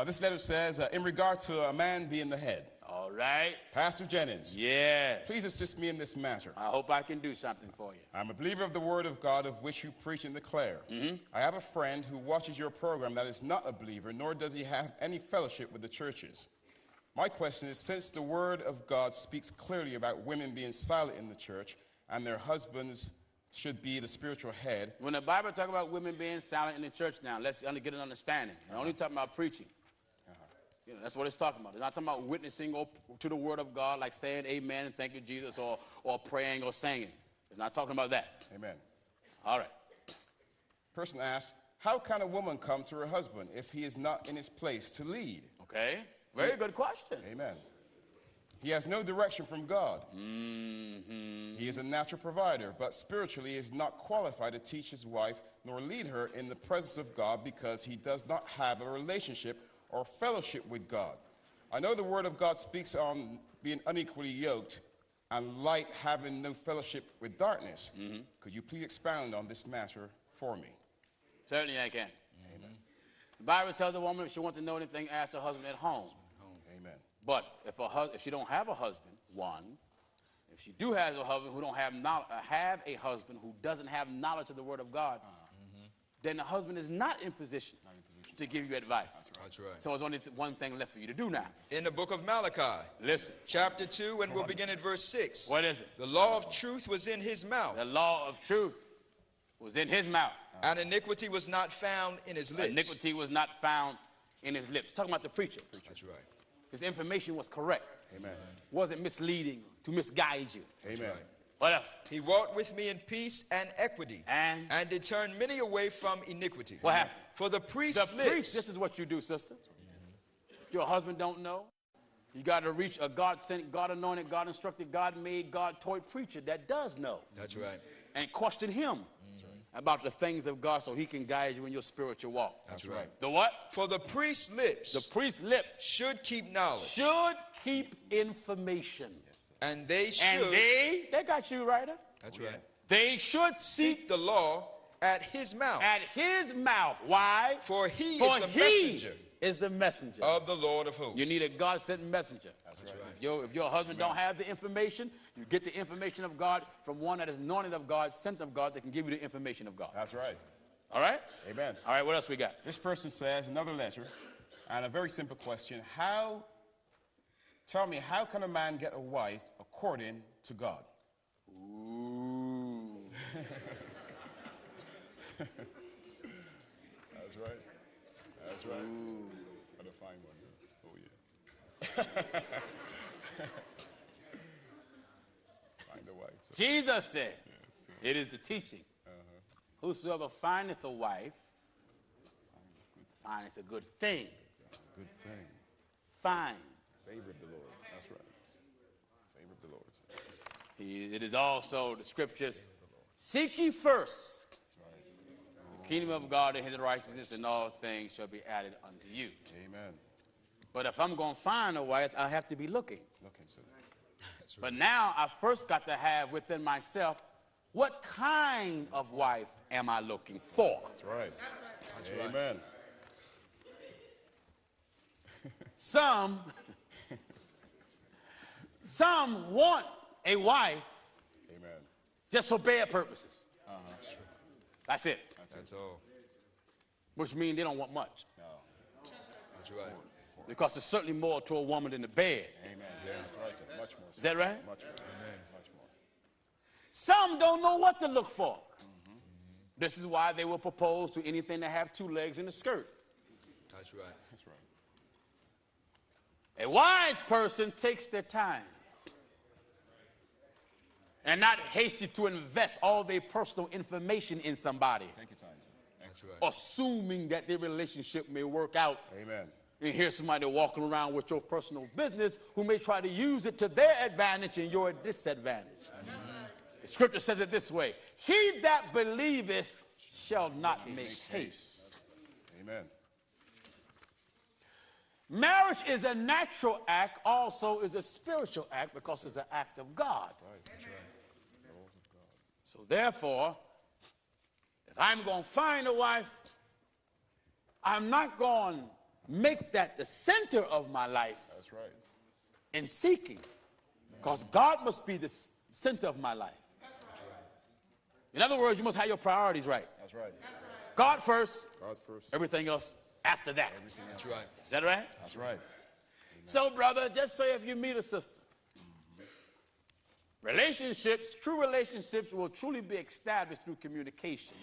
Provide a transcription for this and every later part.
This letter says, in regard to a man being the head. All right. Pastor Jennings. Yes. Please assist me in this matter. I hope I can do something for you. I'm a believer of the Word of God of which you preach and declare. I have a friend who watches your program that is not a believer, nor does he have any fellowship with the churches. My question is, since the Word of God speaks clearly about women being silent in the church and their husbands should be the spiritual head. When the Bible talks about women being silent in the church now, let's get an understanding. It's only talking about preaching. You know, that's what it's talking about. It's not talking about witnessing to the Word of God, like saying amen and thank you, Jesus, or praying or singing. It's not talking about that. Amen. All right. Person asks, how can a woman come to her husband if he is not in his place to lead? Okay. Very good question. Amen. He has no direction from God. He is a natural provider, but spiritually he is not qualified to teach his wife nor lead her in the presence of God because he does not have a relationship or fellowship with God. I know the Word of God speaks on being unequally yoked and light having no fellowship with darkness. Could you please expound on this matter for me? Certainly I can. Amen. The Bible tells the woman if she wants to know anything, ask her husband at home. Amen. But if she don't have a husband, one, if she do have a husband who don't have a husband who doesn't have knowledge of the Word of God, then the husband is not in position to give you advice. That's right. So there's only one thing left for you to do now. In the book of Malachi, Listen. chapter 2, and we'll begin at verse 6. What is it? The law of truth was in his mouth, The law of truth was in his mouth. and iniquity was not found in his lips. Iniquity was not found in his lips. Talking about the preacher. That's right. His information was correct. Amen. Wasn't misleading to misguide you. Amen. Right. What else? He walked with me in peace and equity, And did turn many away from iniquity. what happened? For the priest's The lips. priest, this is what you do, sister. If your husband don't know, you got to reach a God-sent, God-anointed, God-instructed, God-made, God-taught preacher that does know. That's right. And question him about the things of God so he can guide you in your spiritual walk. That's right. The what? For the priest's lips The priest's lips should keep knowledge, should keep information. and they should. And they got you, writer. That's right. They should Seek the law at his mouth. at his mouth. Why? For he For is the messenger is the messenger. of the Lord of hosts. You need a God-sent messenger. That's right. If your husband don't have the information, you get the information of God from one that is anointed of God, sent of God, that can give you the information of God. That's right. All right? Amen. All right, what else we got? This person says, another letter, and a very simple question. Tell me, how can a man get a wife according to God? Ooh. That's right. That's right. Gotta find one. Oh, yeah. Find a wife. So. Jesus said, it is the teaching. Whosoever findeth a wife, findeth a good thing. Good thing. Find. Favor of the Lord. That's right. Favor of the Lord. It is also the scriptures. Seek ye first the kingdom of God and his righteousness, and all things shall be added unto you. Amen. But if I'm going to find a wife, I have to be looking. Looking, sir. That's right. But now I first got to have within myself, what kind of wife am I looking for? That's right. That's right. Amen. Some want a wife Amen. just for bad purposes. That's it. That's all. Which means they don't want much. No. That's right. Because there's certainly more to a woman than the bed. Amen. Yeah, that's right, sir. Much more. Sir. Is that right? Much more. Amen. Much more. Some don't know what to look for. This is why they will propose to anything that have two legs in the skirt. That's right. That's right. A wise person takes their time and not hasty to invest all their personal information in somebody, Take your time, sir. That's right. assuming that their relationship may work out. Amen. And here's somebody walking around with your personal business who may try to use it to their advantage and your disadvantage. The scripture says it this way: he that believeth shall not make haste. Amen. Marriage is a natural act, also is a spiritual act, because it's an act of God. That's right. So therefore, if I'm going to find a wife, I'm not going make that the center of my life That's right. in seeking. Because God must be the center of my life. In other words, you must have your priorities right. That's right. God first, God first. everything else after that. That's right. Is that right? That's right. So, brother, just say if you meet a sister, relationships, true relationships will truly be established through communication.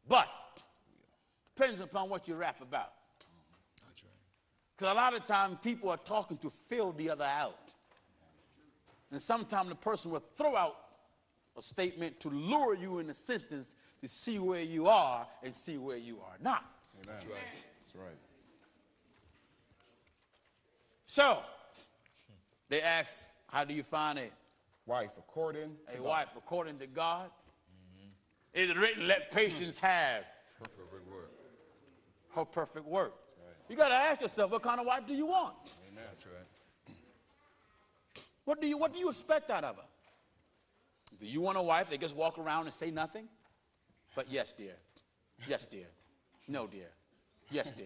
But depends upon what you rap about. That's right. Because a lot of times people are talking to fill the other out. And sometimes the person will throw out a statement to lure you in a sentence to see where you are and see where you are not. Amen. That's right. That's right. So, they ask, how do you find a Wife according to God. wife according to God? It is written, let patience have Perfect word. her perfect work. You got to ask yourself, what kind of wife do you want? Amen. That's right. What do you expect out of her? Do you want a wife that just walk around and say nothing? But yes, dear. Yes, dear. No, dear. Yes, dear.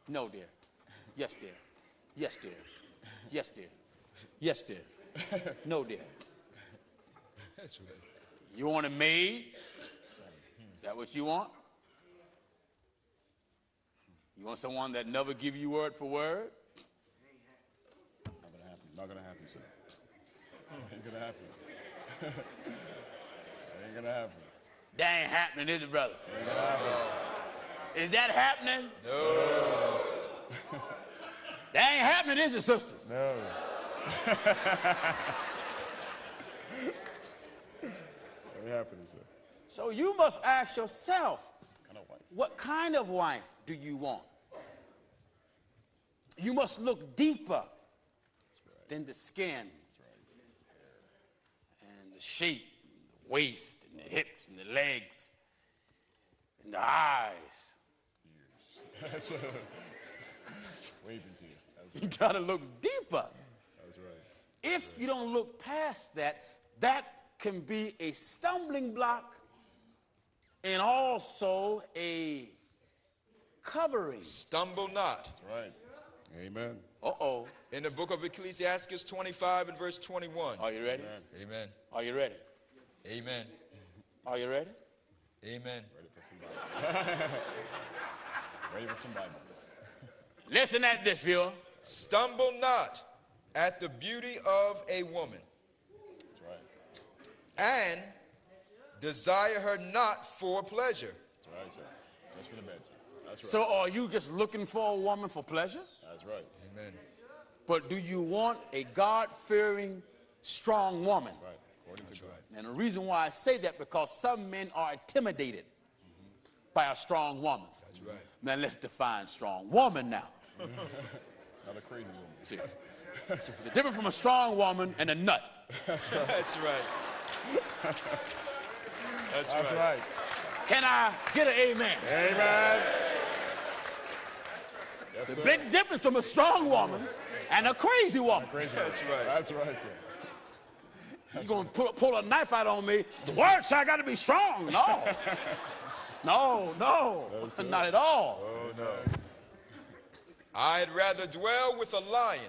No, dear. Yes, dear. Yes, dear. Yes, dear. Yes, dear. No, dear. That's right. You want a maid? Is that what you want? You want someone that never give you word for word? Not gonna happen. Not gonna happen, sir. Ain't gonna happen. Ain't gonna happen. That ain't happening, is it, brother? Ain't gonna happen. Is that happening? No. That ain't happening, is it, sisters? No. Ain't happening, sir. So you must ask yourself, Kind of wife. what kind of wife do you want? You must look deeper than the skin and the shape, the waist, and the hips, and the legs, and the eyes. That's waving to you. That's You right. gotta look deeper. That's right. If you don't look past that, that can be a stumbling block and also a covering. Stumble not. That's right. Amen. Uh-oh. In the book of Ecclesiastes 25 and verse 21. Are you ready? Amen. Are you ready? Amen. Are you ready? Amen. Ready for some Bible. Ready for some Bible, sir. Listen at this, viewer. Stumble not at the beauty of a woman, That's right. and desire her not for pleasure. That's right, sir. Just for the bed, sir. That's right. So are you just looking for a woman for pleasure? That's right. Amen. But do you want a God-fearing, strong woman? Right. According to God. Right. And the reason why I say that, because some men are intimidated by a strong woman. That's right. Now let's define strong woman now. Not a crazy woman. See, it's different from a strong woman and a nut. That's right. That's That's right. right. Can I get an amen? Amen. Yes, The sir. big difference from a strong woman and a crazy woman. Crazy. That's right. That's right, sir. You're going to pull a knife out on me. The word say I got to be strong. No. No, sir. not at all. Oh, no. I'd rather dwell with a lion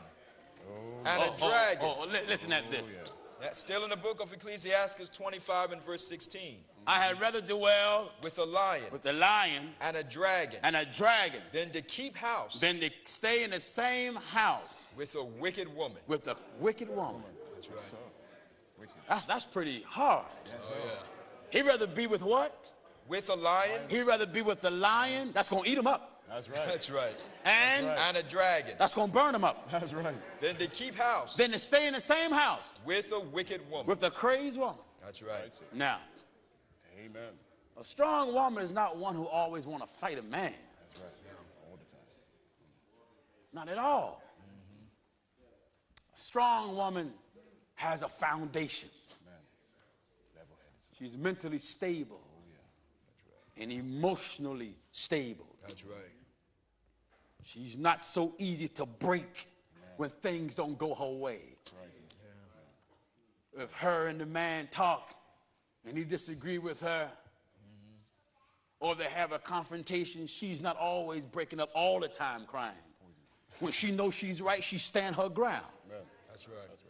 and a dragon. Listen at this. Yeah. That's still in the book of Ecclesiastes 25 and verse 16. I had rather dwell With a lion with a lion and a dragon and a dragon than to keep house than to stay in the same house with a wicked woman. with a wicked woman. That's right. So, wicked. That's pretty hard. Oh, yeah. He'd rather be with what? With a lion. He'd rather be with the lion. That's going to eat him up. That's right. That's right. And right. And a dragon that's going to burn him up. That's right. than to keep house Than to stay in the same house with a wicked woman. with a crazy woman. That's right. Right, sir. Now, Amen. a strong woman is not one who always want to fight a man. That's right. All the time. Not at all. A strong woman has a foundation. Man. Level-headed, sir. She's mentally stable and emotionally stable. That's right. She's not so easy to break when things don't go her way. That's right, sir. If her and the man talk and he disagree with her, or they have a confrontation, she's not always breaking up all the time crying. When she knows she's right, she stand her ground. Amen. That's right. That's right.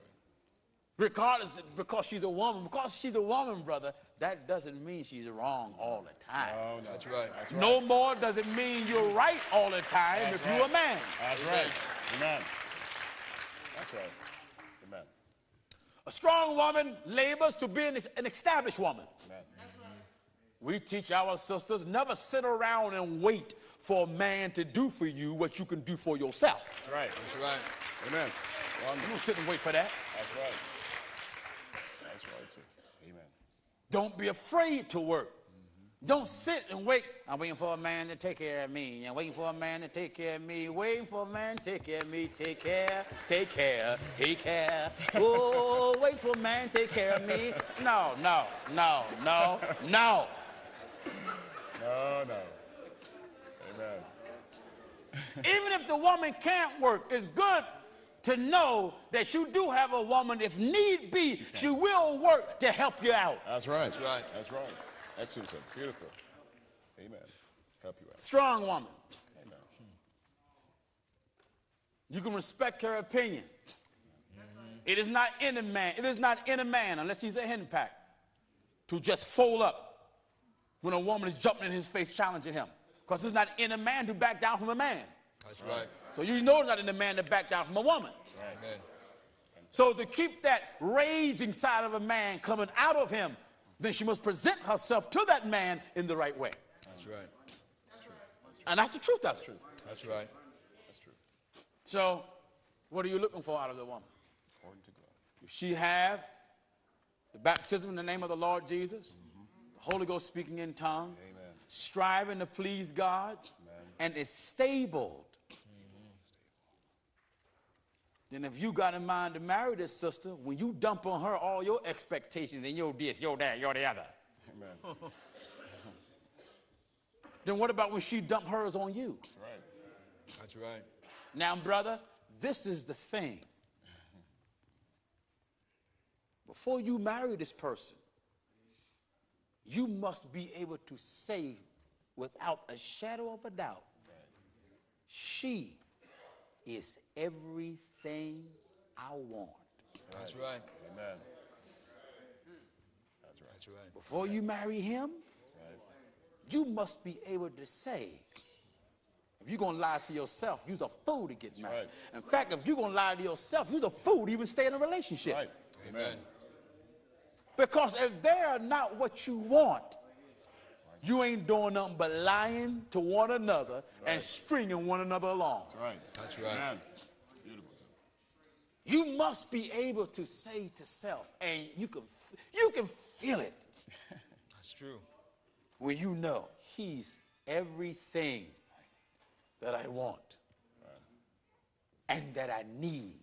Regardless, because she's a woman. Because she's a woman, brother, that doesn't mean she's wrong all the time. No, That's right. That's right. No more does it mean you're right all the time if you're a man. That's right. Amen. That's right. Amen. A strong woman labors to be an established woman. Amen. We teach our sisters, never sit around and wait for a man to do for you what you can do for yourself. That's right. That's right. Amen. You don't sit and wait for that. That's right. That's right, too. Amen. Don't be afraid to work. Don't sit and wait. I'm waiting for a man to take care of me. I'm waiting for a man to take care of me. Waiting for a man to take care of me. Take care, take care, take care. Oh, wait for a man to take care of me. No, no, no, no, no. No, no. Amen. Even if the woman can't work, it's good to know that you do have a woman. If need be, she will work to help you out. That's right. That's right. That's right. Excellent, sir. Beautiful. Amen. Help you out. Strong woman. Amen. You can respect her opinion. It is not in a man. It is not in a man, unless he's a henpeck, to just fold up when a woman is jumping in his face, challenging him. Because it's not in a man to back down from a man. That's right. So you know it's not in a man to back down from a woman. Amen. So to keep that raging side of a man coming out of him, then she must present herself to that man in the right way. That's right. And that's the truth. That's true. That's right. That's true. So what are you looking for out of the woman? According to God. If she have the baptism in the name of the Lord Jesus, the Holy Ghost speaking in tongue, Amen. striving to please God, and is stable, then if you got in mind to marry this sister, when you dump on her all your expectations and you're this, you're that, you're the other, Amen. then what about when she dump hers on you? That's right. That's right. Now, brother, this is the thing. Before you marry this person, you must be able to say without a shadow of a doubt, she is everything I want. That's right. Amen. That's right. That's right. Before you marry him, you must be able to say, if you're going to lie to yourself, you're a fool to get married. right. In fact, if you're going to lie to yourself, you're a fool to even stay in a relationship. Right. Amen. Because if they are not what you want, you ain't doing nothing but lying to one another and stringing one another along. That's right. That's right. Amen. Beautiful, sir. You must be able to say to self, and you can feel it That's true. when you know he's everything that I want and that I need.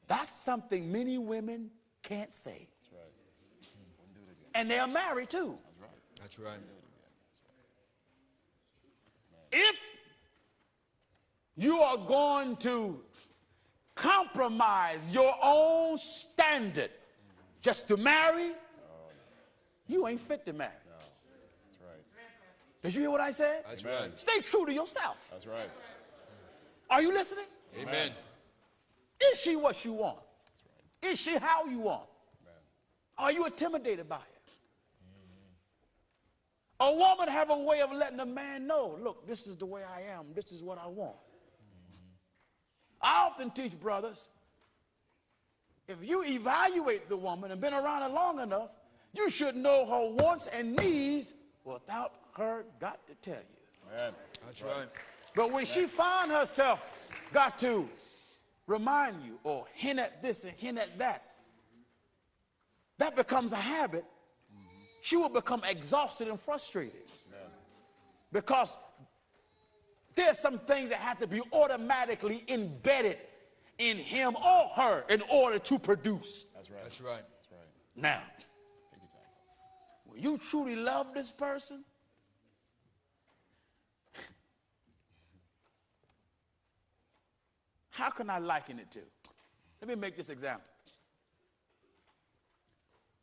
That's something many women can't say. That's right. Wouldn't do it again. And they're married too. That's right. That's right. If you are going to compromise your own standard just to marry, you ain't fit to marry. No. That's right. Did you hear what I said? That's Amen. right. Stay true to yourself. That's right. Are you listening? Amen. Is she what you want? Is she how you want? Are you intimidated by it? A woman have a way of letting a man know, look, this is the way I am. This is what I want. I often teach brothers, if you evaluate the woman and been around her long enough, you should know her wants and needs without her got to tell you. Amen. That's right. But when she found herself got to remind you or hint at this and hint at that, that becomes a habit. She will become exhausted and frustrated. Because there's some things that have to be automatically embedded in him or her in order to produce. That's right. That's right. That's right. Now, Take your time. when you truly love this person, how can I liken it to? Let me make this example.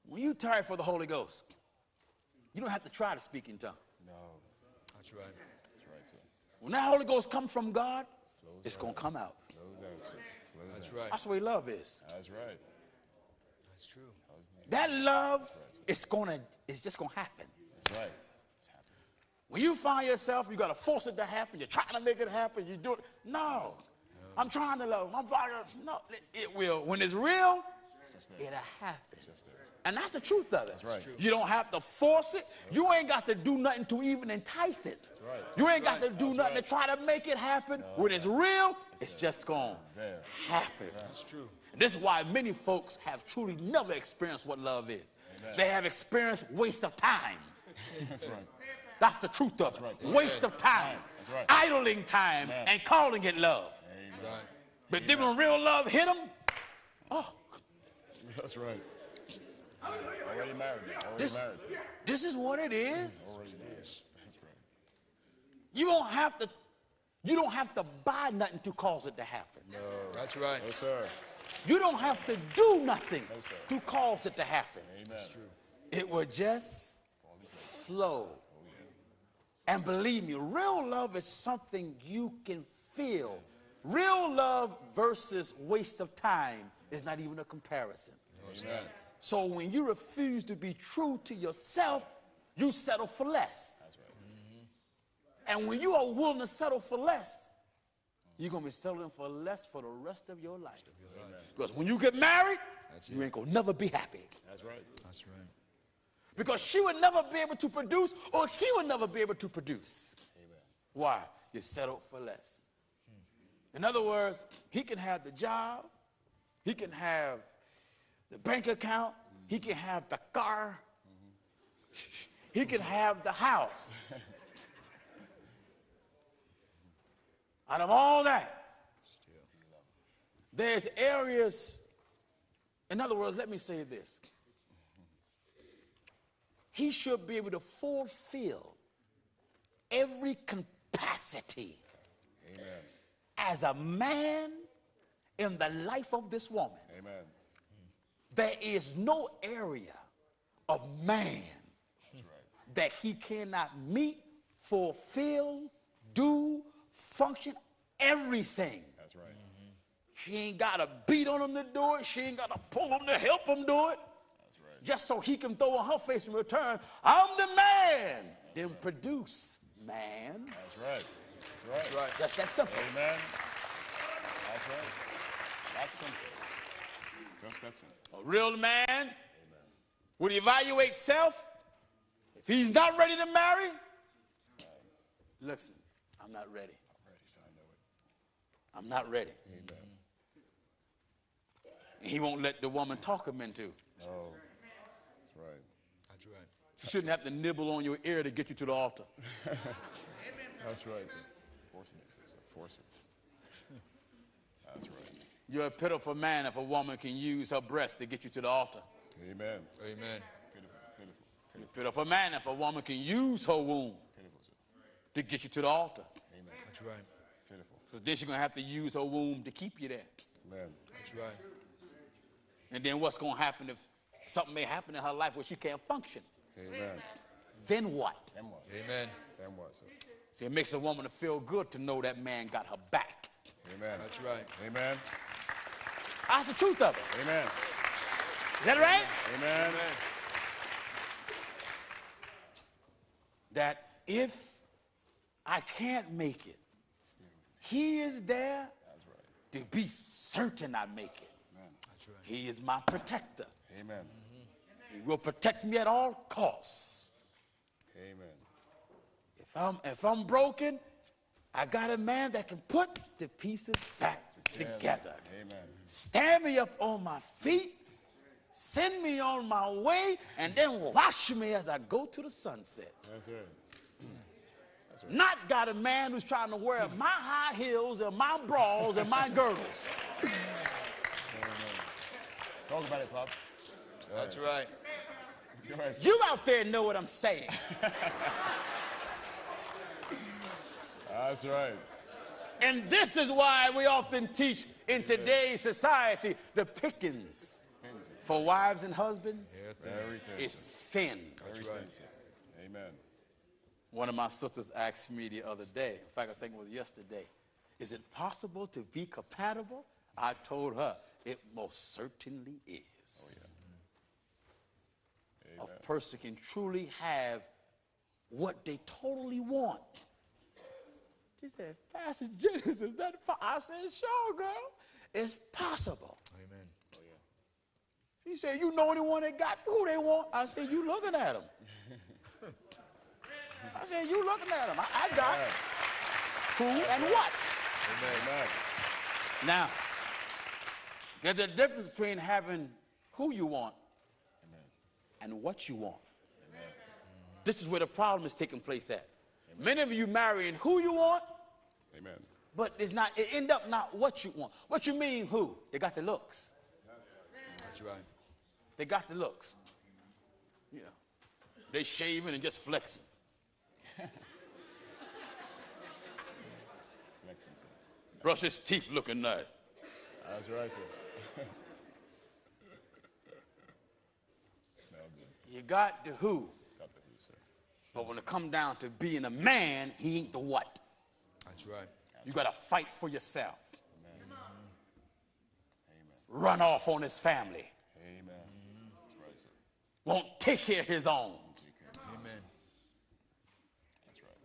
When you tarry for the Holy Ghost, You don't have to try to speak in tongues. No. That's right. That's right, sir. When that Holy Ghost comes from God, it's going to come out. Flows out, sir. Flows That's out. right. That's the way love is. That's right. That's true. That love it's just going to happen. That's right. It's happening. When you find yourself, you got to force it to happen. You're trying to make it happen. You do it. No. I'm trying to love. I'm trying to. No, it will. When it's real, it'll happen. And that's the truth of it. That's right. You don't have to force it. You ain't got to do nothing to even entice it. That's right. You ain't got to do nothing to try to make it happen. When it's real, it's just going to happen. That's true. This is why many folks have truly never experienced what love is. Amen. They have experienced waste of time. That's right. That's the truth of it. right. Waste of time. That's right. Idling time and calling it love. Amen. Right. But then when real love hit them, oh, That's right. Already married. Already This- married. this is what it is. Already is. That's right. You don't have to buy nothing to cause it to happen. That's right. No, sir. You don't have to do nothing No, sir. to cause it to happen. Amen. That's true. It will just flow. And believe me, real love is something you can feel. Real love versus waste of time is not even a comparison. Amen. So when you refuse to be true to yourself, you settle for less. That's right. And when you are willing to settle for less, you're going to be settling for less for the rest of your life. Because when you get married, That's you it. ain't going to never be happy. That's right. That's right. Because she would never be able to produce, or he would never be able to produce. Amen. Why? You settled for less. In other words, he can have the job, he can have the bank account, he can have the car, he can have the house. Out of all that, there's areas, in other words, let me say this. He should be able to fulfill every capacity as a man in the life of this woman. Amen. There is no area of man that he cannot meet, fulfill, do, function, everything. That's right. She ain't got to beat on him to do it. She ain't got to pull him to help him do it. That's right. Just so he can throw on her face in return, I'm the man. Then produce man. That's right. That's That's right. Just that simple. Amen. That's right. That's simple. Just that simple. A real man would evaluate self. If he's not ready to marry, listen, I'm not ready. I'm ready, so I know it. I'm not ready. Amen. And he won't let the woman talk him into. Oh, that's right. That's right. She shouldn't have to nibble on your ear to get you to the altar. That's right. Forcing it. Force it. That's right. You're a pitiful man if a woman can use her breast to get you to the altar. Amen. Amen. Pitiful. Pitiful. You're a pitiful man if a woman can use her womb Pitiful, sir. to get you to the altar. Amen. That's right. Pitiful. So then she's going to have to use her womb to keep you there. Amen. That's right. And then what's going to happen if something may happen in her life where she can't function? Amen. Then what? Then what? Amen. Then what, sir? See, it makes a woman to feel good to know that man got her back. Amen. That's right. Amen. That's the truth of it. Amen. Is that right? Amen. Amen. That if I can't make it, he is there That's right. to be certain I make it. Amen. That's right. He is my protector. Amen. He will protect me at all costs. Amen. If I'm broken, I got a man that can put the pieces back together. Amen. Stand me up on my feet, send me on my way, and then wash me as I go to the sunset. That's right. Not got a man who's trying to wear my high heels and my bras and my girdles. Talk about it, Pop. That's right. Go ahead, sir. You out there know what I'm saying. That's right. And this is why we often teach in today's society the pickings for wives and husbands Yeah, Very good. is thin. that's Very right. good, sir. Amen. One of my sisters asked me the other day, in fact, I think it was yesterday, is it possible to be compatible? I told her, it most certainly is. Oh, yeah. A person can truly have what they totally want. She said, Pastor Jennings, is that possible? I said, sure, girl. It's possible. Amen. Oh, yeah. She said, you know anyone that got who they want? I said, you looking at them. I said, you looking at them. I got who and what. Amen. Now, there's a difference between having who you want and what you want. Amen. This is where the problem is taking place at. Many of you marrying who you want, Amen. but it's not. It end up not what you want. What you mean who? They got the looks. That's right. They got the looks. You know, they shaving and just flexing. Flexing, sir. Brush his teeth looking nice. That's right, sir. Smell good. You got the who, Got the who, sir. but when it come down to being a man, he ain't the what. That's right. You got to fight for yourself. Amen. Amen. Run off on his family. Amen. That's right, sir. Won't take care of his own. Amen. That's right.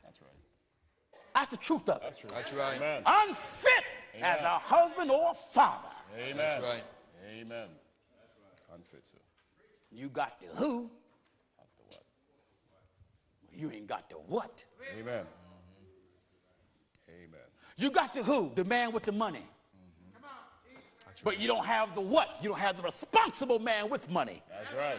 That's right. That's the truth of it. That's true. That's right. Amen. Unfit Amen. as a husband or a father. Amen. That's right. Amen. Unfit, sir. You got the who, Not the what. you ain't got the what. Amen. Amen. You got the who, the man with the money. That's But right. you don't have the what. You don't have the responsible man with money. That's right.